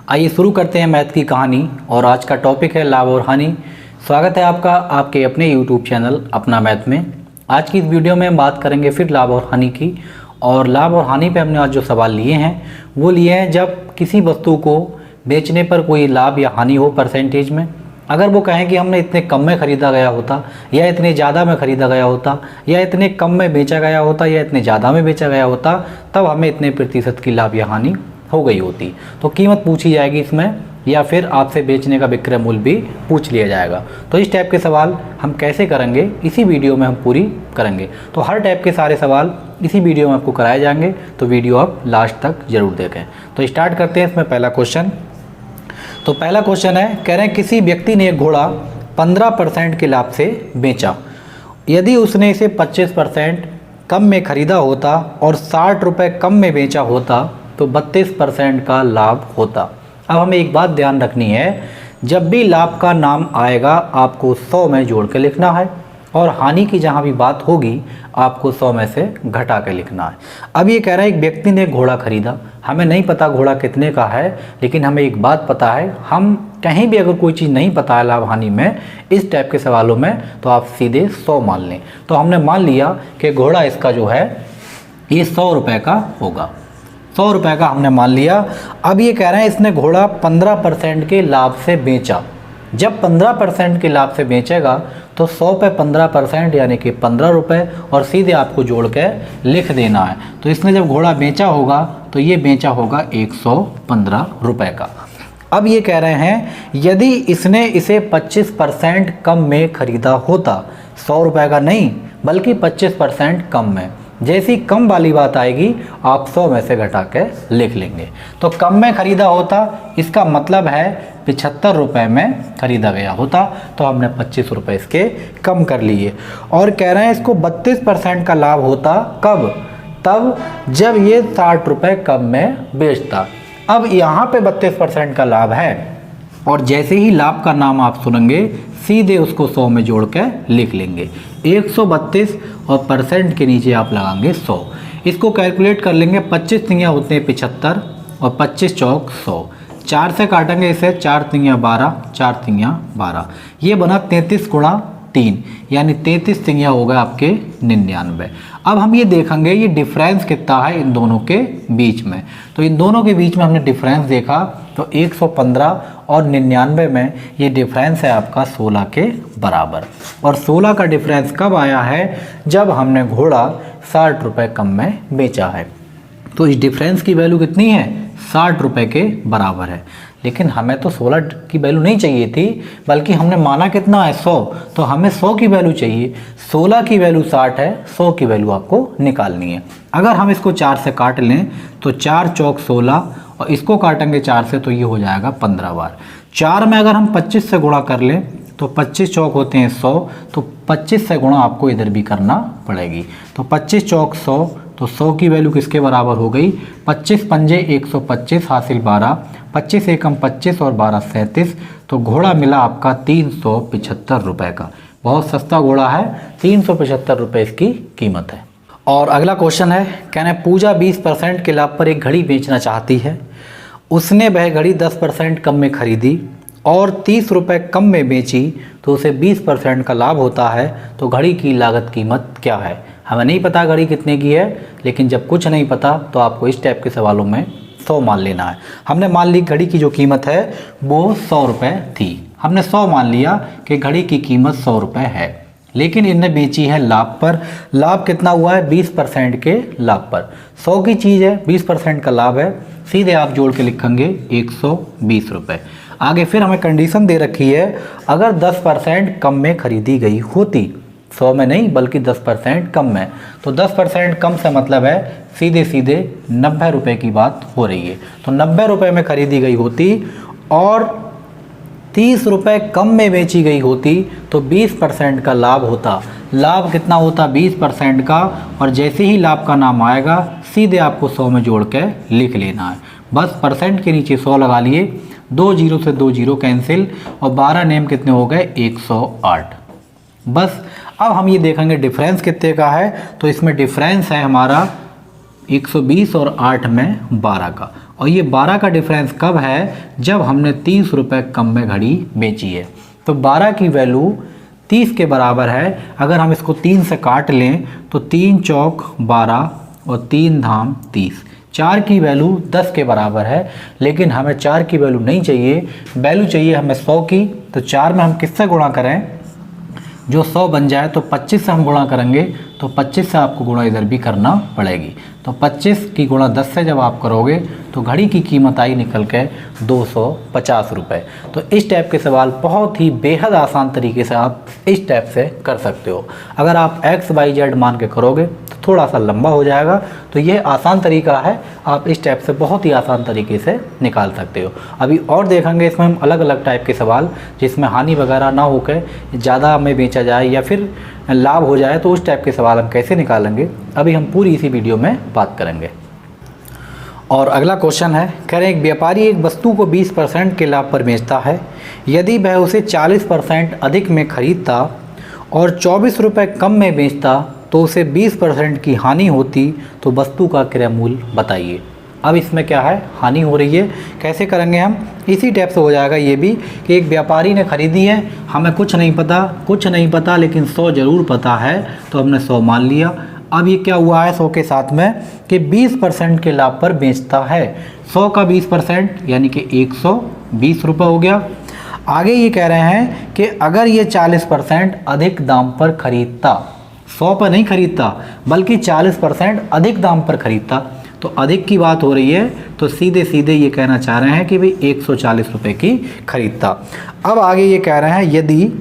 आइए शुरू करते हैं मैथ की कहानी। और आज का टॉपिक है लाभ और हानि। स्वागत है आपका आपके अपने यूट्यूब चैनल अपना मैथ में। आज की इस वीडियो में हम बात करेंगे फिर लाभ और हानि की। और लाभ और हानि पे हमने आज जो सवाल लिए हैं वो लिए हैं जब किसी वस्तु को बेचने पर कोई लाभ या हानि हो परसेंटेज में। अगर वो कहें कि हमने इतने कम में ख़रीदा गया होता या इतने ज़्यादा में ख़रीदा गया होता या इतने कम में बेचा गया होता या इतने ज़्यादा में बेचा गया होता, तब हमें इतने प्रतिशत की लाभ या हानि हो गई होती। तो कीमत पूछी जाएगी इसमें, या फिर आपसे बेचने का विक्रय मूल्य भी पूछ लिया जाएगा। तो इस टाइप के सवाल हम कैसे करेंगे इसी वीडियो में हम पूरी करेंगे। तो हर टाइप के सारे सवाल इसी वीडियो में आपको कराए जाएंगे, तो वीडियो आप लास्ट तक ज़रूर देखें। तो स्टार्ट करते हैं इसमें पहला क्वेश्चन। तो पहला क्वेश्चन है, कह रहे हैं किसी व्यक्ति ने एक घोड़ा 15% के लाभ से बेचा। यदि उसने इसे 25% कम में ख़रीदा होता और 60 रुपये कम में बेचा होता तो 32% का लाभ होता। अब हमें एक बात ध्यान रखनी है, जब भी लाभ का नाम आएगा आपको 100 में जोड़ के लिखना है, और हानि की जहाँ भी बात होगी आपको 100 में से घटा के लिखना है। अब ये कह रहा है एक व्यक्ति ने घोड़ा खरीदा। हमें नहीं पता घोड़ा कितने का है, लेकिन हमें एक बात पता है, हम कहीं भी अगर कोई चीज़ नहीं पता है लाभ हानि में इस टाइप के सवालों में, तो आप सीधे 100 मान लें। तो हमने मान लिया कि घोड़ा इसका जो है ये 100 रुपये का होगा। 100 रुपये का हमने मान लिया। अब ये कह रहे हैं इसने घोड़ा 15% के लाभ से बेचा। जब 15% के लाभ से बेचेगा तो 100 पे 15% यानी कि 15 रुपये, और सीधे आपको जोड़ के लिख देना है। तो इसने जब घोड़ा बेचा होगा तो ये बेचा होगा 115 रुपये का। अब ये कह रहे हैं यदि इसने इसे 25% कम में ख़रीदा होता, 100 रुपये का नहीं बल्कि 25% कम में। जैसी कम वाली बात आएगी आप 100 में से घटा के लिख लेंगे। तो कम में ख़रीदा होता इसका मतलब है 75 रुपये में ख़रीदा गया होता, तो हमने 25 रुपये इसके कम कर लिए। और कह रहे हैं इसको 32% का लाभ होता। कब? तब जब ये 60 रुपये कम में बेचता। अब यहाँ पे 32% का लाभ है, और जैसे ही लाभ का नाम आप सुनेंगे सीधे उसको 100 में जोड़ के लिख लेंगे। 132 और परसेंट के नीचे आप लगाएंगे 100। इसको कैलकुलेट कर लेंगे। 25 तिंगियाँ होते हैं 75 और 25 चौक 100। 4 से काटेंगे इसे, 4 तिंगियाँ 12, 4 तिंगियाँ 12। ये बना 33 गुणा 3 यानी 33 तिंगियाँ हो गए आपके 99। अब हम ये देखेंगे ये डिफरेंस कितना है इन दोनों के बीच में। तो इन दोनों के बीच में हमने डिफरेंस देखा तो 115 और 99 में ये डिफरेंस है आपका 16 के बराबर। और 16 का डिफरेंस कब आया है? जब हमने घोड़ा 60 रुपये कम में बेचा है। तो इस डिफरेंस की वैल्यू कितनी है? 60 रुपये के बराबर है। लेकिन हमें तो 16 की वैल्यू नहीं चाहिए थी, बल्कि हमने माना कितना है? 100। तो हमें 100 की वैल्यू चाहिए। 16 की वैल्यू 60 है, 100 की वैल्यू आपको निकालनी है। अगर हम इसको 4 से काट लें तो 4 चौक 16, और इसको काटेंगे 4 से तो ये हो जाएगा 15 बार। 4 में अगर हम 25 से गुणा कर लें तो 25 चौक होते हैं 100, तो 25 से गुणा आपको इधर भी करना पड़ेगी। तो 25 चौक 100, तो 100 की वैल्यू किसके बराबर हो गई? 25 पंजे 125 हासिल 12, 25 एकम 25 और 12 37। तो घोड़ा मिला आपका 375 रुपये का। बहुत सस्ता घोड़ा है, 375 रुपये इसकी कीमत है। और अगला क्वेश्चन है, कहना है पूजा 20% के लाभ पर एक घड़ी बेचना चाहती है। उसने वह घड़ी 10% कम में खरीदी और 30 रुपये कम में बेची, तो उसे 20% का लाभ होता है। तो घड़ी की लागत कीमत क्या है? हमें नहीं पता घड़ी कितने की है, लेकिन जब कुछ नहीं पता तो आपको इस टाइप के सवालों में 100 मान लेना है। हमने मान ली घड़ी की जो कीमत है वो 100 रुपये थी। हमने 100 मान लिया कि घड़ी की कीमत 100 रुपये है, लेकिन इनने बेची है लाभ पर। लाभ कितना हुआ है? 20% के लाभ पर। 100 की चीज़ है, 20% का लाभ है, सीधे आप जोड़ के लिखेंगे 120 रुपये। आगे फिर हमें कंडीशन दे रखी है, अगर 10% कम में खरीदी गई होती, 100 में नहीं बल्कि 10% कम में। तो 10% कम से मतलब है सीधे सीधे 90 रुपये की बात हो रही है। तो 90 रुपये में खरीदी गई होती और 30 रुपये कम में बेची गई होती, तो 20% का लाभ होता। लाभ कितना होता? 20% का। और जैसे ही लाभ का नाम आएगा सीधे आपको 100 में जोड़ के लिख लेना है। बस परसेंट के नीचे 100 लगा लिए, 2 जीरो से 2 जीरो कैंसिल, और 12 नेम कितने हो गए? 108। बस अब हम ये देखेंगे डिफरेंस कितने का है। तो इसमें डिफरेंस है हमारा 120 और 8 में 12 का। और ये 12 का डिफरेंस कब है, जब हमने 30 रुपये कम में घड़ी बेची है। तो 12 की वैल्यू 30 के बराबर है। अगर हम इसको 3 से काट लें तो 3 चौक 12 और 3 धाम 30। 4 की वैल्यू 10 के बराबर है, लेकिन हमें 4 की वैल्यू नहीं चाहिए, वैल्यू चाहिए हमें 100 की। तो 4 में हम किससे गुणा करें, जो 100 बन जाए, तो 25 से हम गुणा करेंगे, तो 25 से आपको गुणा इधर भी करना पड़ेगी। तो 25 की गुणा 10 से जब आप करोगे तो घड़ी की कीमत आई निकल के 250 रुपये। तो इस टाइप के सवाल बहुत ही बेहद आसान तरीके से आप इस टाइप से कर सकते हो। अगर आप XYZ मान के करोगे तो थोड़ा सा लंबा हो जाएगा, तो ये आसान तरीका है, आप इस टाइप से बहुत ही आसान तरीके से निकाल सकते हो। अभी और देखेंगे इसमें हम अलग अलग टाइप के सवाल, जिसमें हानि वगैरह ना होकर ज़्यादा में बेचा जाए या फिर लाभ हो जाए, तो उस टाइप के सवाल हम कैसे निकालेंगे अभी हम पूरी इसी वीडियो में बात करेंगे। और अगला क्वेश्चन है, कह रहे हैं एक व्यापारी एक वस्तु को 20% के लाभ पर बेचता है। यदि वह उसे 40% अधिक में खरीदता और 24 रुपये कम में बेचता तो उसे 20% की हानि होती, तो वस्तु का क्रय मूल्य बताइए। अब इसमें क्या है, हानि हो रही है, कैसे करेंगे हम, इसी टाइप से हो जाएगा ये भी कि एक व्यापारी ने खरीदी है, हमें कुछ नहीं पता लेकिन 100 ज़रूर पता है, तो हमने 100 मान लिया। अब ये क्या हुआ है 100 के साथ में कि 20% के लाभ पर बेचता है। 100 का 20% यानी कि 120 रुपये हो गया। आगे ये कह रहे हैं कि अगर ये 40% अधिक दाम पर खरीदता, 100 पर नहीं खरीदता बल्कि 40% अधिक दाम पर खरीदता, तो अधिक की बात हो रही है, तो सीधे सीधे ये कहना चाह रहे हैं कि भाई 140 रुपये की खरीदता। अब आगे ये कह रहे हैं यदि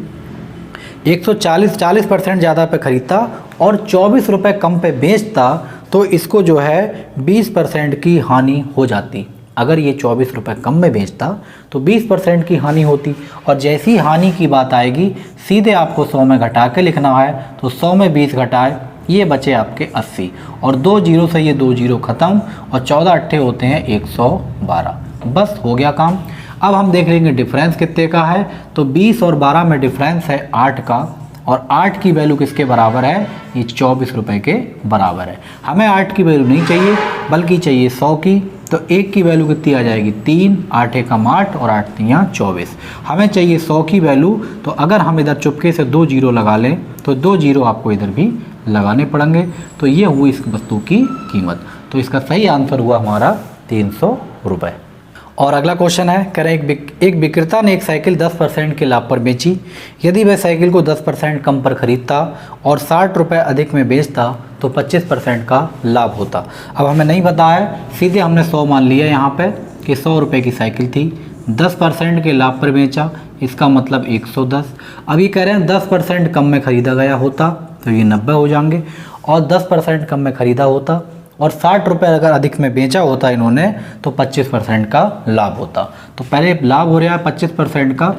40% ज़्यादा पे खरीदता और 24 रुपये कम पे बेचता, तो इसको जो है 20% की हानि हो जाती। अगर ये 24 रुपये कम में बेचता तो 20% की हानि होती, और जैसी हानि की बात आएगी सीधे आपको 100 में घटा के लिखना है। तो 100 में 20 घटाए, ये बचे आपके 80, और 2 जीरो से ये 2 जीरो ख़त्म, और 14 अट्ठे होते हैं 112। बस हो गया काम। अब हम देख लेंगे डिफरेंस कितने का है। तो 20 और 12 में डिफरेंस है 8 का, और 8 की वैल्यू किसके बराबर है, ये 24 रुपये के बराबर है। हमें 8 की वैल्यू नहीं चाहिए बल्कि चाहिए 100 की। तो 1 की वैल्यू कितनी आ जाएगी 3, 8 एकम 8 और 8 तियाँ 24। हमें चाहिए 100 की वैल्यू, तो अगर हम इधर चुपके से 2 जीरो लगा लें तो 2 जीरो आपको इधर भी लगाने पड़ेंगे। तो ये हुई इस वस्तु की कीमत। तो इसका सही आंसर हुआ हमारा 300 रुपये। और अगला क्वेश्चन है, कह रहे हैं एक विक्रेता ने एक साइकिल 10% के लाभ पर बेची। यदि वह साइकिल को 10% कम पर खरीदता और 60 रुपये अधिक में बेचता तो 25% का लाभ होता। अब हमें नहीं पता है, सीधे हमने 100 मान लिया यहाँ पे कि 100 रुपये की साइकिल थी, 10% के लाभ पर बेचा, इसका मतलब 110। अभी कह रहे हैं 10% कम में ख़रीदा गया होता तो ये 90 हो जाएंगे, और 10% कम में ख़रीदा होता और 60 रुपये अगर अधिक में बेचा होता इन्होंने तो 25% का लाभ होता। तो पहले लाभ हो रहा है 25% का,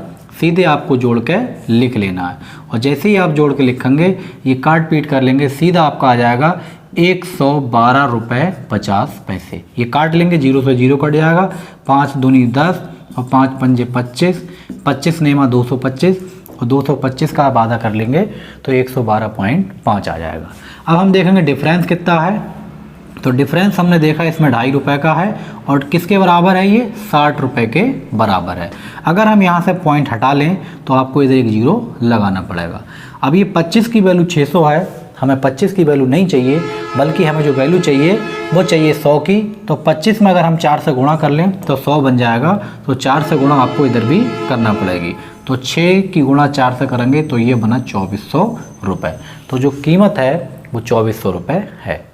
सीधे आपको जोड़ के लिख लेना है, और जैसे ही आप जोड़ के लिखेंगे ये काट पीट कर लेंगे, सीधा आपका आ जाएगा 112 रुपये 50 पैसे। ये काट लेंगे, जीरो से जीरो कट जाएगा, 5 दूनी 10 और 5 पंजे 25, 25 नेमा 225, और 225 का आप आधा कर लेंगे तो 112.5 आ जाएगा। अब हम देखेंगे डिफरेंस कितना है। तो डिफरेंस हमने देखा इसमें 2.5 रुपये का है, और किसके बराबर है, ये 60 रुपये के बराबर है। अगर हम यहाँ से पॉइंट हटा लें तो आपको इधर एक जीरो लगाना पड़ेगा। अब ये 25 की वैल्यू 600 है, हमें 25 की वैल्यू नहीं चाहिए बल्कि हमें जो वैल्यू चाहिए वो चाहिए 100 की। तो 25 में अगर हम 4 से गुणा कर लें तो 100 बन जाएगा, तो 4 से गुणा आपको इधर भी करना पड़ेगी। तो 6 की गुणा 4 से करेंगे तो ये बना 2400 रुपये। तो जो कीमत है वो 2400 रुपये है।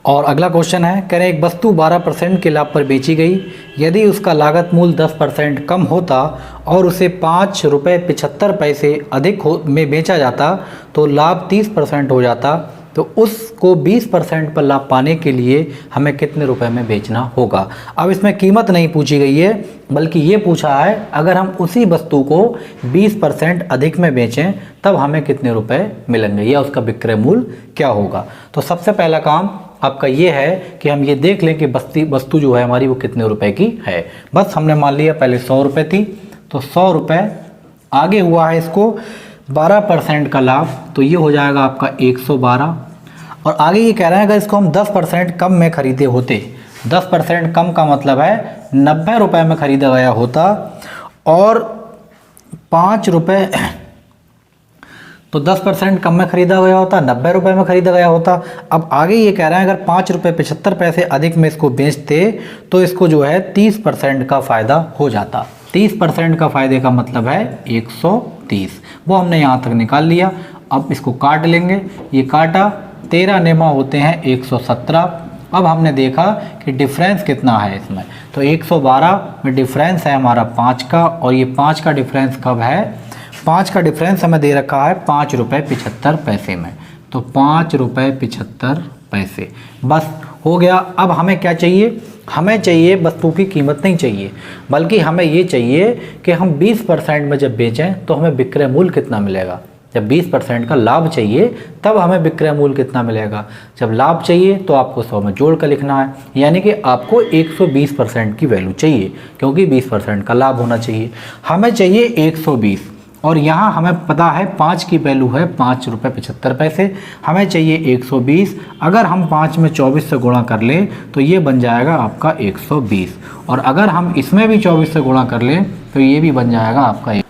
और अगला क्वेश्चन है, कह रहे एक वस्तु 12% के लाभ पर बेची गई। यदि उसका लागत मूल्य 10% कम होता और उसे 5 रुपये 75 पैसे अधिक में बेचा जाता तो लाभ 30% हो जाता। तो उसको 20% पर लाभ पाने के लिए हमें कितने रुपए में बेचना होगा। अब इसमें कीमत नहीं पूछी गई है बल्कि ये पूछा है अगर हम उसी वस्तु को 20% अधिक में बेचें तब हमें कितने रुपए मिलेंगे या उसका विक्रय मूल्य क्या होगा। तो सबसे पहला काम आपका ये है कि हम ये देख लें कि वस्तु जो है हमारी वो कितने रुपए की है। बस हमने मान लिया पहले 100 रुपये थी तो 100 रुपये आगे हुआ है इसको 12% का लाभ तो ये हो जाएगा आपका 112। और आगे ये कह रहे हैं अगर इसको हम 10% कम में ख़रीदे होते 10% कम का मतलब है 90 रुपये में ख़रीदा गया होता और 5 रुपये, तो 10% कम में ख़रीदा गया होता, 90 रुपये में ख़रीदा गया होता। अब आगे ये कह रहे हैं अगर 5 रुपये 75 पैसे अधिक में इसको बेचते तो इसको जो है 30% का फ़ायदा हो जाता। 30% का फ़ायदे का मतलब है 130, वो हमने यहाँ तक निकाल लिया। अब इसको काट लेंगे, ये काटा, 13 नेमा होते हैं 117। अब हमने देखा कि डिफरेंस कितना है इसमें, तो 112 में डिफरेंस है हमारा 5 का, और ये 5 का डिफरेंस कब है, 5 का डिफरेंस हमें दे रखा है 5 रुपये 75 पैसे में, तो 5 रुपये 75 पैसे बस हो गया। अब हमें क्या चाहिए, हमें चाहिए वस्तु की कीमत नहीं चाहिए, बल्कि हमें ये चाहिए कि हम 20% में जब बेचें तो हमें विक्रय मूल्य कितना मिलेगा। जब 20% का लाभ चाहिए तब हमें विक्रय मूल्य कितना मिलेगा। जब लाभ चाहिए तो आपको 100 में जोड़ कर लिखना है, यानी कि आपको 120% की वैल्यू चाहिए, क्योंकि 20% का लाभ होना चाहिए। हमें चाहिए 120, और यहाँ हमें पता है 5 की वैल्यू है 5 रुपये 75 पैसे, हमें चाहिए 120। अगर हम 5 में 24 से गुणा कर लें तो ये बन जाएगा आपका 120, और अगर हम इसमें भी 24 से गुणा कर लें तो ये भी बन जाएगा आपका 1।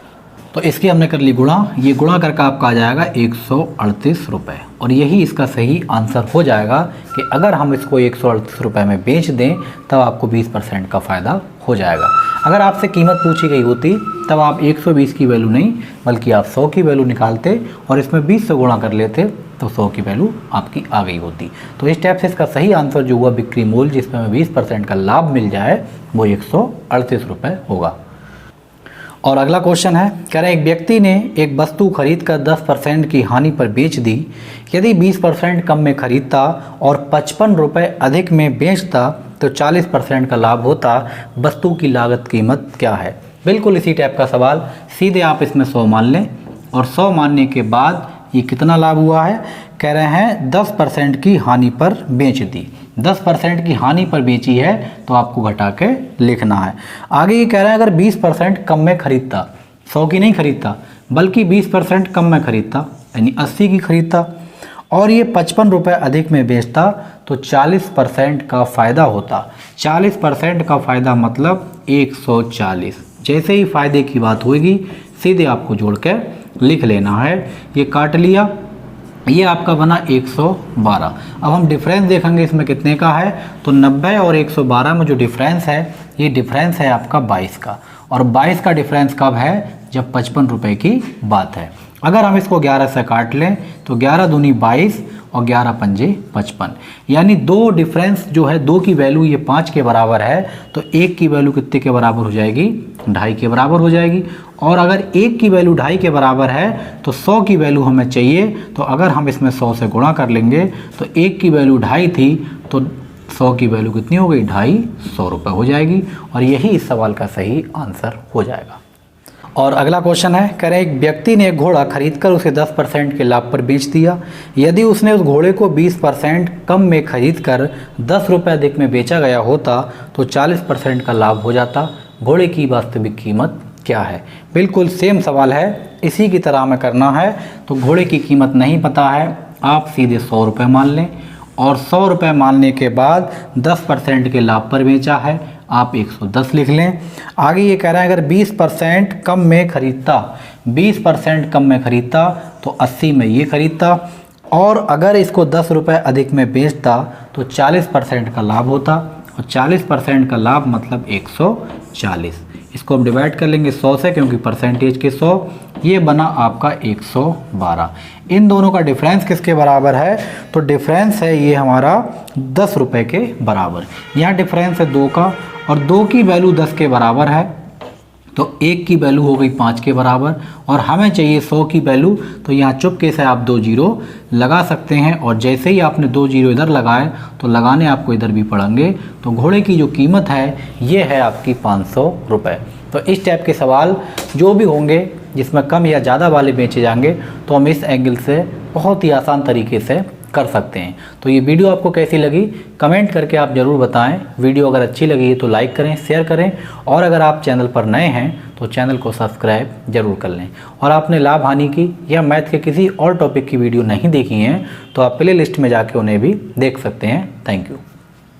तो इसकी हमने कर ली गुणा, ये गुणा करके आपका आ जाएगा 138 रुपये, और यही इसका सही आंसर हो जाएगा कि अगर हम इसको 138 रुपये में बेच दें तब आपको 20% का फ़ायदा हो जाएगा। अगर आपसे कीमत पूछी गई होती तब आप 120 की वैल्यू नहीं बल्कि आप 100 की वैल्यू निकालते और इसमें 20 से गुणा कर लेते तो 100 की वैल्यू आपकी आ गई होती। तो इस टाइप से इसका सही आंसर जो हुआ बिक्री मूल्य जिसमें हमें 20% का लाभ मिल जाए वो 138 रुपये होगा। और अगला क्वेश्चन है, कह रहे हैं एक व्यक्ति ने एक वस्तु खरीद कर 10% की हानि पर बेच दी। यदि 20% कम में खरीदता और 55 रुपये अधिक में बेचता तो 40% का लाभ होता। वस्तु की लागत कीमत क्या है। बिल्कुल इसी टाइप का सवाल, सीधे आप इसमें 100 मान लें, और 100 मानने के बाद ये कितना लाभ हुआ है, कह रहे हैं 10% की हानि पर बेच दी। 10% की हानि पर बेची है तो आपको घटा के लिखना है। आगे ये कह रहे हैं अगर 20% कम में खरीदता, 100 की नहीं खरीदता बल्कि 20% कम में खरीदता यानी 80 की खरीदता, और ये 55 रुपये अधिक में बेचता तो 40% का फ़ायदा होता। 40% का फ़ायदा मतलब 140। जैसे ही फ़ायदे की बात होगी सीधे आपको जोड़ कर लिख लेना है। ये काट लिया, ये आपका बना 112। अब हम डिफरेंस देखेंगे इसमें कितने का है, तो 90 और 112 में जो डिफरेंस है ये डिफरेंस है आपका 22 का, और 22 का डिफरेंस कब है, जब 55 रुपये की बात है। अगर हम इसको 11 से काट लें तो 11 दूनी 22 और 11 पंजे 55, यानी दो डिफरेंस जो है, दो की वैल्यू ये 5 के बराबर है तो एक की वैल्यू कितने के बराबर हो जाएगी, 2.5 के बराबर हो जाएगी। और अगर एक की वैल्यू 2.5 के बराबर है तो 100 की वैल्यू हमें चाहिए, तो अगर हम इसमें 100 से गुणा कर लेंगे तो एक की वैल्यू 2.5 थी तो 100 की वैल्यू कितनी हो गई, 250 रुपये हो जाएगी, और यही इस सवाल का सही आंसर हो जाएगा। और अगला क्वेश्चन है, कह रहे हैं एक व्यक्ति ने एक घोड़ा खरीदकर उसे 10% के लाभ पर बेच दिया। यदि उसने उस घोड़े को 20% कम में खरीदकर 10 रुपये अधिक में बेचा गया होता तो 40% का लाभ हो जाता। घोड़े की वास्तविक कीमत क्या है। बिल्कुल सेम सवाल है, इसी की तरह हमें करना है। तो घोड़े की कीमत नहीं पता है, आप सीधे 100 रुपये मान लें, और 100 रुपये मानने के बाद 10% के लाभ पर बेचा है, आप 110 लिख लें। आगे ये कह रहा है अगर 20% कम में खरीदता, 20% कम में खरीदता तो 80 में ये खरीदता, और अगर इसको 10 रुपये अधिक में बेचता तो 40% का लाभ होता, और 40% का लाभ मतलब 140। इसको हम डिवाइड कर लेंगे 100 से, क्योंकि परसेंटेज के 100, ये बना आपका 112। इन दोनों का डिफरेंस किसके बराबर है, तो डिफरेंस है ये हमारा 10 रुपये के बराबर। यहाँ डिफरेंस है 2 का, और 2 की वैल्यू 10 के बराबर है तो 1 की वैल्यू हो गई 5 के बराबर, और हमें चाहिए 100 की वैल्यू, तो यहाँ चुपके से आप 2 जीरो लगा सकते हैं, और जैसे ही आपने 2 जीरो इधर लगाए तो लगाने आपको इधर भी पड़ेंगे। तो घोड़े की जो कीमत है ये है आपकी 500 रुपये। तो इस टाइप के सवाल जो भी होंगे जिसमें कम या ज़्यादा वाले बेचे जाएंगे तो हम इस एंगल से बहुत ही आसान तरीके से कर सकते हैं। तो ये वीडियो आपको कैसी लगी कमेंट करके आप ज़रूर बताएं। वीडियो अगर अच्छी लगी है तो लाइक करें, शेयर करें, और अगर आप चैनल पर नए हैं तो चैनल को सब्सक्राइब जरूर कर लें। और आपने लाभ हानि की या मैथ के किसी और टॉपिक की वीडियो नहीं देखी हैं तो आप प्ले लिस्ट में जाके उन्हें भी देख सकते हैं। Thank you.